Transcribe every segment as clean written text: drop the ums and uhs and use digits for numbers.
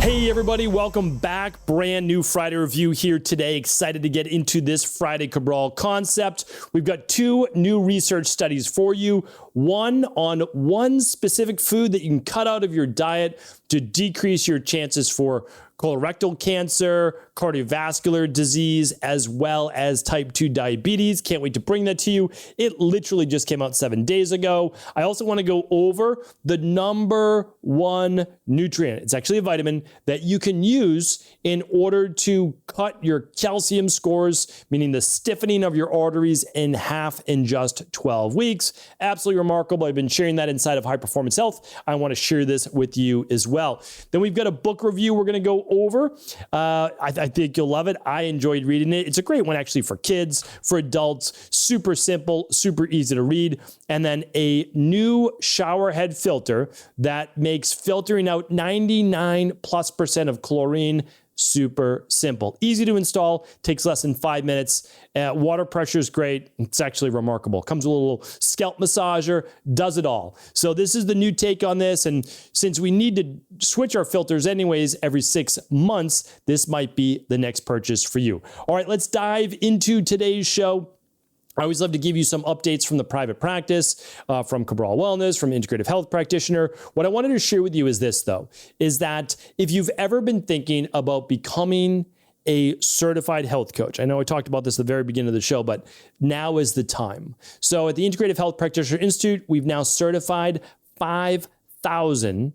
Hey everybody, welcome back. Brand new Friday review here today. Excited to get into this Friday Cabral concept. We've got two new research studies for you. One on one specific food that you can cut out of your diet to decrease your chances for colorectal cancer, cardiovascular disease, as well as type 2 diabetes. Can't wait to bring that to you. It literally just came out 7 days ago. I also want to go over the number one nutrient. It's actually a vitamin that you can use in order to cut your calcium scores, meaning the stiffening of your arteries, in half in just 12 weeks. Absolutely remarkable. I've been sharing that inside of High Performance Health. I want to share this with you as well. Then we've got a book review we're going to go over. I think you'll love it. I enjoyed reading it. It's a great one actually for kids, for adults, super simple, super easy to read. And then a new shower head filter that makes filtering out 99+% of chlorine super simple. Easy to install, takes less than 5 minutes. Water pressure is great. It's actually remarkable. Comes with a little scalp massager, does it all. So this is the new take on this. And since we need to switch our filters anyways every 6 months, this might be the next purchase for you. All right, let's dive into today's show. I always love to give you some updates from the private practice, from Cabral Wellness, from Integrative Health Practitioner. What I wanted to share with you is this, though, is that if you've ever been thinking about becoming a certified health coach, I know I talked about this at the very beginning of the show, but now is the time. So at the Integrative Health Practitioner Institute, we've now certified 5,000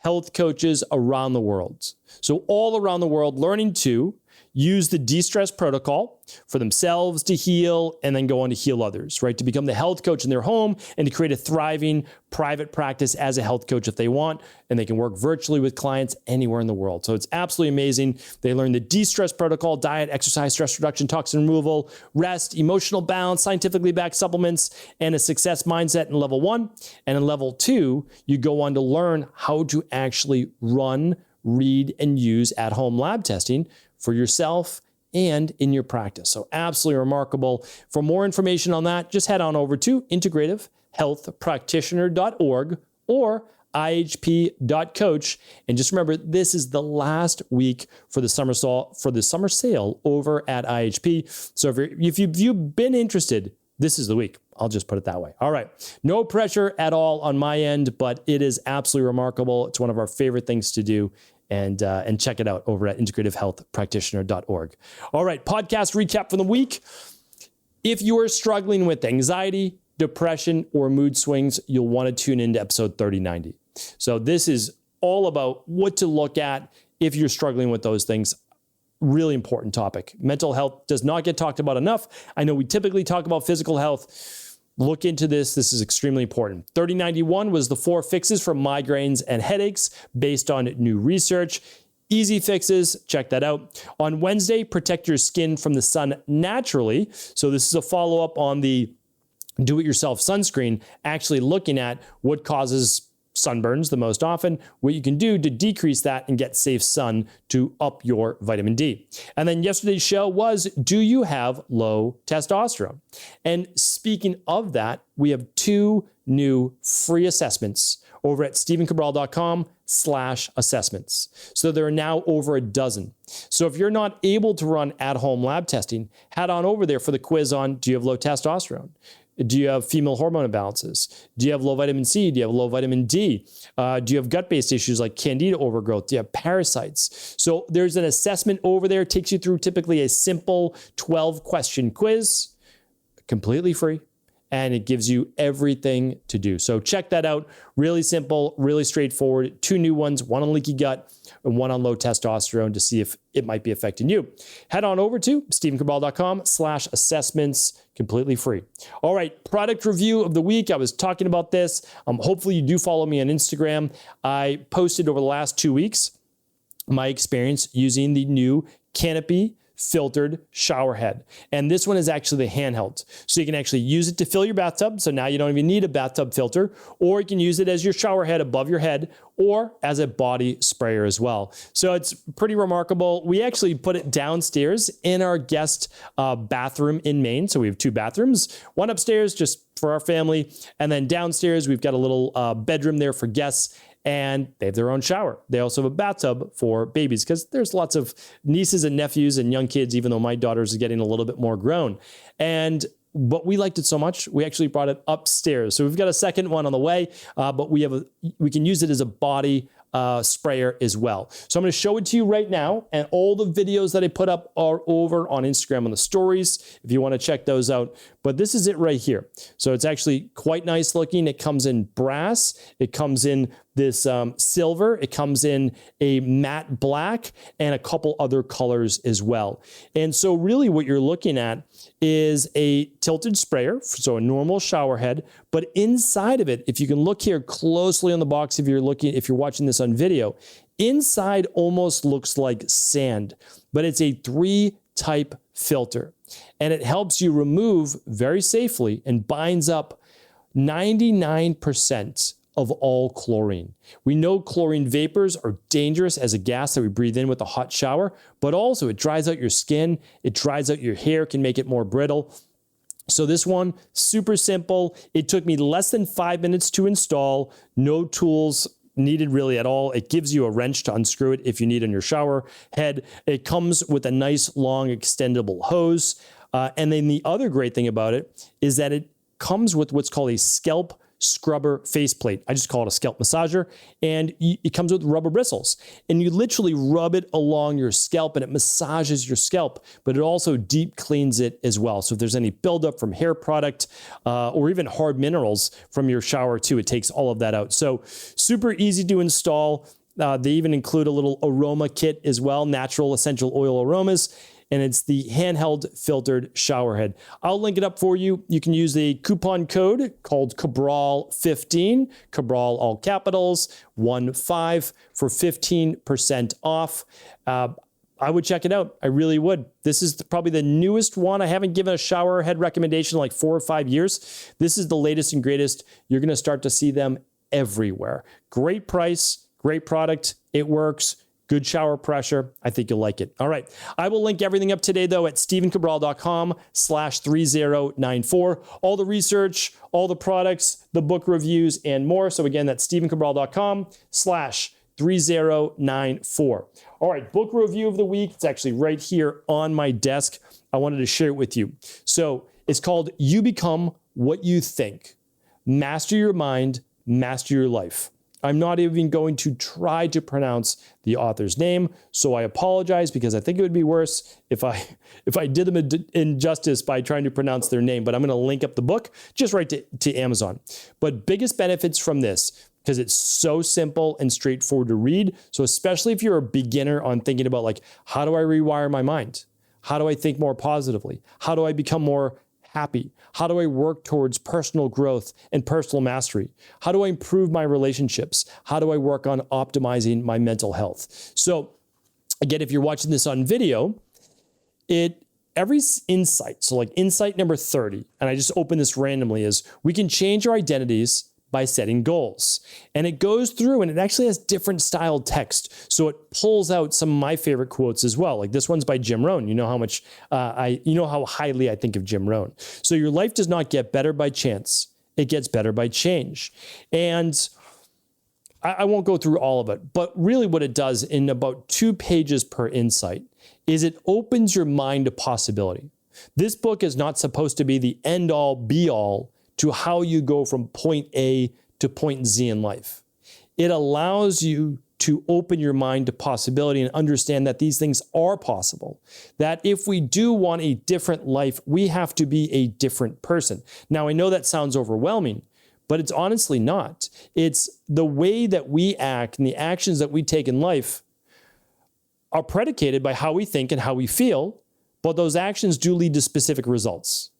health coaches around the world. So all around the world learning to use the de-stress protocol for themselves to heal and then go on to heal others, right? To become the health coach in their home and to create a thriving private practice as a health coach if they want, and they can work virtually with clients anywhere in the world. So it's absolutely amazing. They learn the de-stress protocol, diet, exercise, stress reduction, toxin removal, rest, emotional balance, scientifically backed supplements, and a success mindset in level 1. And in level 2, you go on to learn how to actually run, read, and use at-home lab testing for yourself and in your practice. So absolutely remarkable. For more information on that, just head on over to integrativehealthpractitioner.org or ihp.coach. And just remember, this is the last week for the summer sale over at IHP. So if you've been interested, this is the week. I'll just put it that way. All right. No pressure at all on my end, but it is absolutely remarkable. It's one of our favorite things to do. And check it out over at integrativehealthpractitioner.org. All right, podcast recap for the week. If you are struggling with anxiety, depression, or mood swings, you'll want to tune into episode 3090. So this is all about what to look at if you're struggling with those things. Really important topic. Mental health does not get talked about enough. I know we typically talk about physical health. Look into this. This is extremely important. 3091 was the 4 fixes for migraines and headaches based on new research. Easy fixes. Check that out. On Wednesday, protect your skin from the sun naturally. So this is a follow-up on the do-it-yourself sunscreen, actually looking at what causes sunburns the most often, what you can do to decrease that and get safe sun to up your vitamin D. And then yesterday's show was, do you have low testosterone? And speaking of that, we have 2 new free assessments over at stephencabral.com/assessments. So there are now over a dozen. So if you're not able to run at-home lab testing, head on over there for the quiz on, do you have low testosterone? Do you have female hormone imbalances? Do you have low vitamin C? Do you have low vitamin D? Do you have gut-based issues like candida overgrowth? Do you have parasites? So there's an assessment over there. It takes you through typically a simple 12-question quiz, completely free, and it gives you everything to do. So check that out. Really simple, really straightforward. 2 new ones, one on leaky gut and one on low testosterone to see if it might be affecting you. Head on over to stephencabral.com/assessments, completely free. All right, product review of the week. I was talking about this. Hopefully you do follow me on Instagram. I posted over the last 2 weeks my experience using the new Canopy Filtered Shower Head. And this one is actually the handheld. So you can actually use it to fill your bathtub. So now you don't even need a bathtub filter, or you can use it as your shower head above your head or as a body sprayer as well. So it's pretty remarkable. We actually put it downstairs in our guest bathroom in Maine. So we have 2 bathrooms, one upstairs just for our family. And then downstairs, we've got a little bedroom there for guests. and they have their own shower. They also have a bathtub for babies because there's lots of nieces and nephews and young kids, even though my daughter's getting a little bit more grown. But we liked it so much, we actually brought it upstairs. So we've got a second one on the way, but we can use it as a body sprayer as well. So I'm going to show it to you right now, and all the videos that I put up are over on Instagram on the stories if you want to check those out. But this is it right here. So it's actually quite nice looking. It comes in brass. It comes in this silver. It comes in a matte black and a couple other colors as well. And so really what you're looking at is a tilted sprayer, so a normal shower head, but inside of it, if you can look here closely on the box, if you're watching this on video, inside almost looks like sand, but it's a 3-type filter. And it helps you remove very safely and binds up 99% of all chlorine. We know chlorine vapors are dangerous as a gas that we breathe in with a hot shower, but also it dries out your skin, it dries out your hair, can make it more brittle. So this one, super simple. It took me less than 5 minutes to install, no tools needed really at all. It gives you a wrench to unscrew it if you need on your shower head. It comes with a nice long extendable hose. And then the other great thing about it is that it comes with what's called a scalp scrubber faceplate. I just call it a scalp massager, and it comes with rubber bristles, and you literally rub it along your scalp and it massages your scalp, but it also deep cleans it as well. So if there's any buildup from hair product or even hard minerals from your shower too, it takes all of that out. So super easy to install. They even include a little aroma kit as well, natural essential oil aromas. And it's the handheld filtered shower head. I'll link it up for you. You can use the coupon code called Cabral 15, Cabral all capitals, 15 for 15% off. I would check it out. I really would. This is probably the newest one. I haven't given a shower head recommendation in like 4 or 5 years. This is the latest and greatest. You're going to start to see them everywhere. Great price, great product. It works. Good shower pressure. I think you'll like it. All right. I will link everything up today, though, at stephencabral.com/3094. All the research, all the products, the book reviews, and more. So again, that's stephencabral.com/3094. All right. Book review of the week. It's actually right here on my desk. I wanted to share it with you. So it's called You Become What You Think. Master Your Mind, Master Your Life. I'm not even going to try to pronounce the author's name, so I apologize because I think it would be worse if I did them injustice by trying to pronounce their name, but I'm going to link up the book just right to Amazon. But biggest benefits from this, because it's so simple and straightforward to read, so especially if you're a beginner on thinking about like, how do I rewire my mind? How do I think more positively? How do I become more happy? How do I work towards personal growth and personal mastery? How do I improve my relationships? How do I work on optimizing my mental health? So again, if you're watching this on video, every insight, so like insight number 30, and I just opened this randomly, is we can change our identities by setting goals. And it goes through and it actually has different styled text. So it pulls out some of my favorite quotes as well. Like this one's by Jim Rohn. You know how much how highly I think of Jim Rohn. So your life does not get better by chance. It gets better by change. And I won't go through all of it, but really what it does in about 2 pages per insight is it opens your mind to possibility. This book is not supposed to be the end all be all to how you go from point A to point Z in life. It allows you to open your mind to possibility and understand that these things are possible. That if we do want a different life, we have to be a different person. Now, I know that sounds overwhelming, but it's honestly not. It's the way that we act and the actions that we take in life are predicated by how we think and how we feel, but those actions do lead to specific results.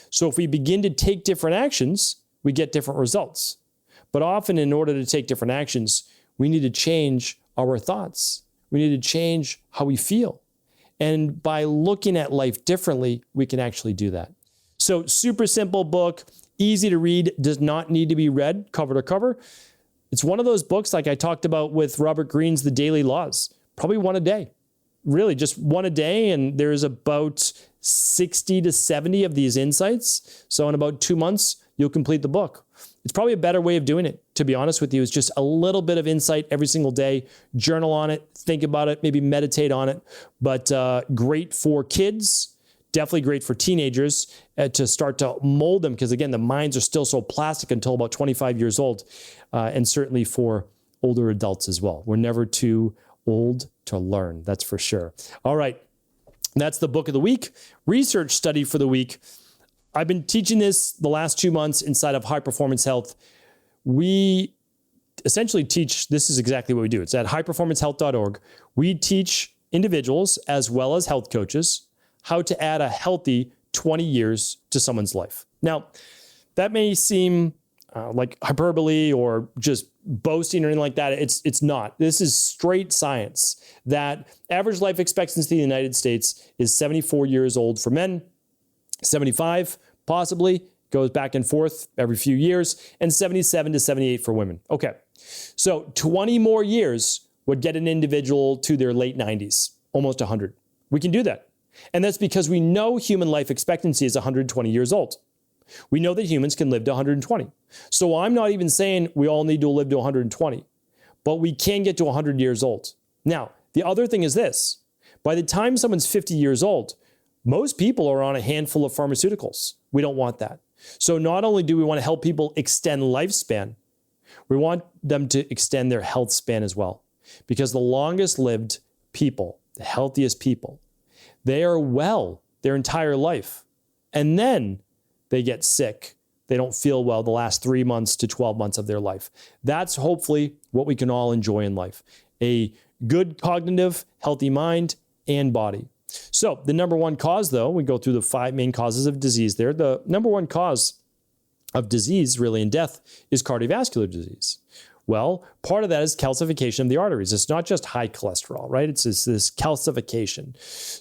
So if we begin to take different actions, we get different results. But often in order to take different actions, we need to change our thoughts. We need to change how we feel. And by looking at life differently, we can actually do that. So super simple book, easy to read, does not need to be read cover to cover. It's one of those books like I talked about with Robert Greene's The Daily Laws, probably one a day. Really just one a day, and there's about 60 to 70 of these insights. So in about 2 months, you'll complete the book. it's probably a better way of doing it, to be honest with you. It's just a little bit of insight every single day. Journal on it, think about it, maybe meditate on it. But great for kids, definitely great for teenagers to start to mold them, because again, the minds are still so plastic until about 25 years old, and certainly for older adults as well. We're never too old to learn, that's for sure. All right, that's the book of the week. Research study for the week. I've been teaching this the last 2 months inside of High Performance Health. We essentially teach, this is exactly what we do. It's at highperformancehealth.org. We teach individuals as well as health coaches how to add a healthy 20 years to someone's life. Now, that may seem like hyperbole or just boasting or anything like that. It's not. This is straight science that average life expectancy in the United States is 74 years old for men, 75 possibly, goes back and forth every few years, and 77 to 78 for women. Okay, so 20 more years would get an individual to their late 90s, almost 100. We can do that. And that's because we know human life expectancy is 120 years old. We know that humans can live to 120. So I'm not even saying we all need to live to 120, but we can get to 100 years old. Now, the other thing is this. By the time someone's 50 years old, most people are on a handful of pharmaceuticals. We don't want that. So not only do we want to help people extend lifespan, we want them to extend their health span as well. Because the longest lived people, the healthiest people, they are well their entire life. And then they get sick. They don't feel well the last 3 months to 12 months of their life. That's hopefully what we can all enjoy in life. A good cognitive, healthy mind and body. So the number one cause, though, we go through the 5 main causes of disease there. The number one cause of disease, really, and death is cardiovascular disease. Well, part of that is calcification of the arteries. It's not just high cholesterol, right? It's this calcification.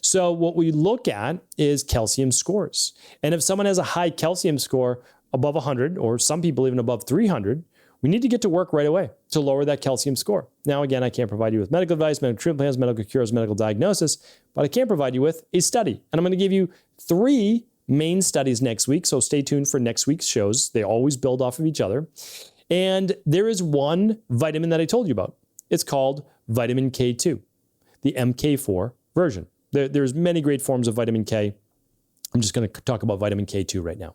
So what we look at is calcium scores. And if someone has a high calcium score above 100, or some people even above 300, we need to get to work right away to lower that calcium score. Now, again, I can't provide you with medical advice, medical treatment plans, medical cures, medical diagnosis, but I can provide you with a study. And I'm going to give you 3 main studies next week. So stay tuned for next week's shows. They always build off of each other. And there is one vitamin that I told you about. It's called vitamin K2, the MK4 version. There's many great forms of vitamin K. I'm just going to talk about vitamin K2 right now.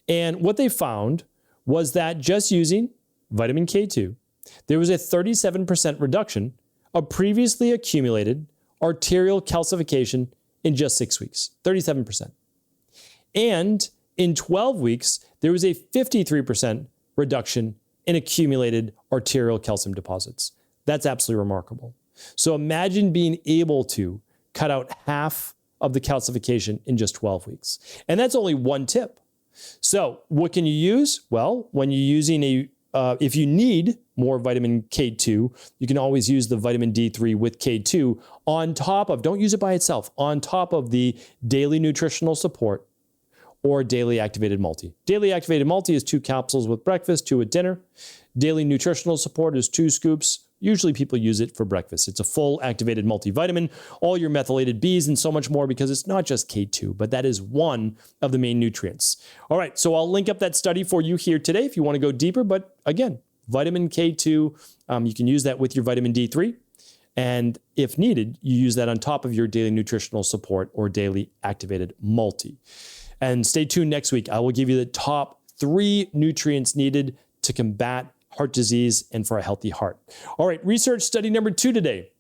And what they found was that just using vitamin K2, there was a 37% reduction of previously accumulated arterial calcification in just 6 weeks, 37%. And in 12 weeks, there was a 53% reduction in accumulated arterial calcium deposits. That's absolutely remarkable. So imagine being able to cut out half of the calcification in just 12 weeks. And that's only one tip. So what can you use? Well, when you're using if you need more vitamin K2, you can always use the vitamin D3 with K2 on top of, don't use it by itself, on top of the daily nutritional support or daily activated multi. Daily activated multi is 2 capsules with breakfast, 2 at dinner. Daily nutritional support is 2 scoops. Usually people use it for breakfast. It's a full activated multivitamin, all your methylated Bs and so much more, because it's not just K2, but that is one of the main nutrients. All right, so I'll link up that study for you here today if you want to go deeper. But again, vitamin K2, you can use that with your vitamin D3. And if needed, you use that on top of your daily nutritional support or daily activated multi. And stay tuned next week. I will give you the top 3 nutrients needed to combat heart disease and for a healthy heart. All right, research study number 2 today.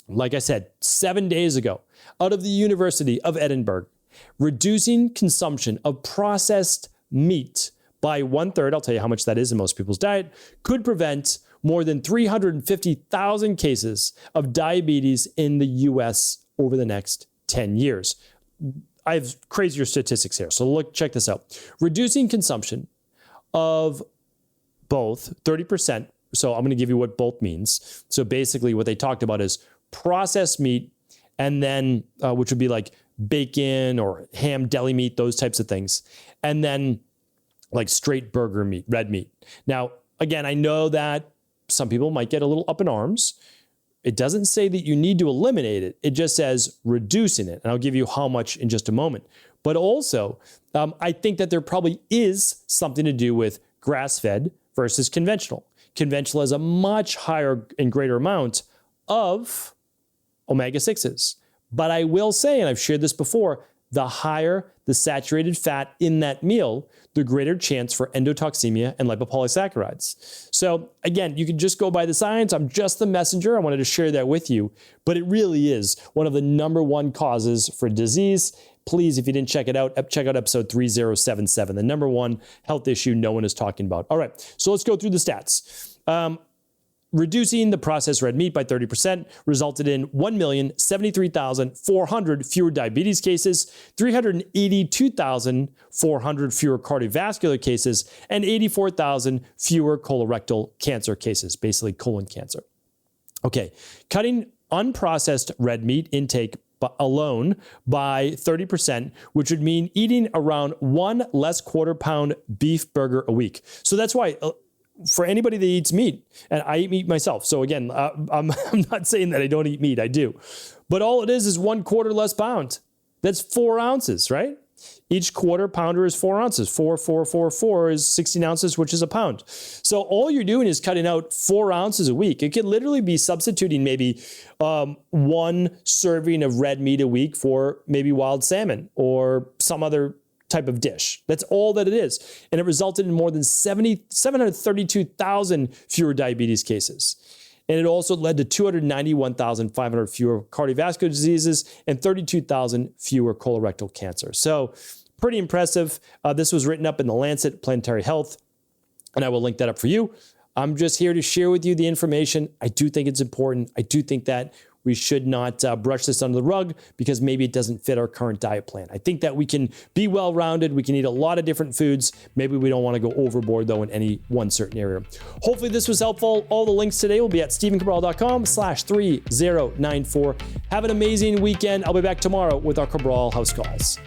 Like I said, 7 days ago, out of the University of Edinburgh, reducing consumption of processed meat by 1/3, I'll tell you how much that is in most people's diet, could prevent more than 350,000 cases of diabetes in the US over the next 10 years. I have crazier statistics here. So check this out. Reducing consumption of both 30%. So I'm going to give you what both means. So basically what they talked about is processed meat, and then which would be like bacon or ham, deli meat, those types of things. And then like straight burger meat, red meat. Now, again, I know that some people might get a little up in arms. It doesn't say that you need to eliminate it. It just says reducing it. And I'll give you how much in just a moment. But also, I think that there probably is something to do with grass-fed versus conventional. Conventional has a much higher and greater amount of omega-6s. But I will say, and I've shared this before, the higher the saturated fat in that meal, the greater chance for endotoxemia and lipopolysaccharides. So again, you can just go by the science. I'm just the messenger. I wanted to share that with you, but it really is one of the #1 causes for disease. Please, if you didn't check it out, check out episode 3077, the #1 health issue no one is talking about. All right, so let's go through the stats. Reducing the processed red meat by 30% resulted in 1,073,400 fewer diabetes cases, 382,400 fewer cardiovascular cases, and 84,000 fewer colorectal cancer cases, basically colon cancer. Okay, cutting unprocessed red meat intake alone by 30%, which would mean eating around 1 less quarter-pound beef burger a week. So that's why for anybody that eats meat, and I eat meat myself. So again, I'm not saying that I don't eat meat, I do. But all it is 1/4 less pound. That's 4 ounces, right? Each quarter pounder is 4 ounces. 4 is 16 ounces, which is a pound. So all you're doing is cutting out 4 ounces a week. It could literally be substituting maybe 1 serving of red meat a week for maybe wild salmon or some other type of dish. That's all that it is. And it resulted in more than 732,000 fewer diabetes cases. And it also led to 291,500 fewer cardiovascular diseases and 32,000 fewer colorectal cancer. So pretty impressive. This was written up in the Lancet Planetary Health, and I will link that up for you. I'm just here to share with you the information. I do think it's important. I do think that we should not brush this under the rug because maybe it doesn't fit our current diet plan. I think that we can be well-rounded. We can eat a lot of different foods. Maybe we don't want to go overboard, though, in any one certain area. Hopefully this was helpful. All the links today will be at stephencabral.com/3094. Have an amazing weekend. I'll be back tomorrow with our Cabral House Calls.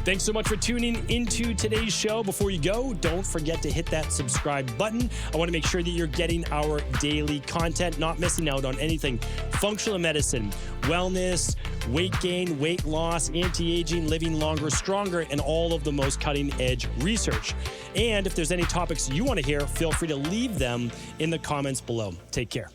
Thanks so much for tuning into today's show. Before you go, don't forget to hit that subscribe button. I want to make sure that you're getting our daily content, not missing out on anything functional medicine, wellness, weight gain, weight loss, anti-aging, living longer, stronger, and all of the most cutting-edge research. And if there's any topics you want to hear, feel free to leave them in the comments below. Take care.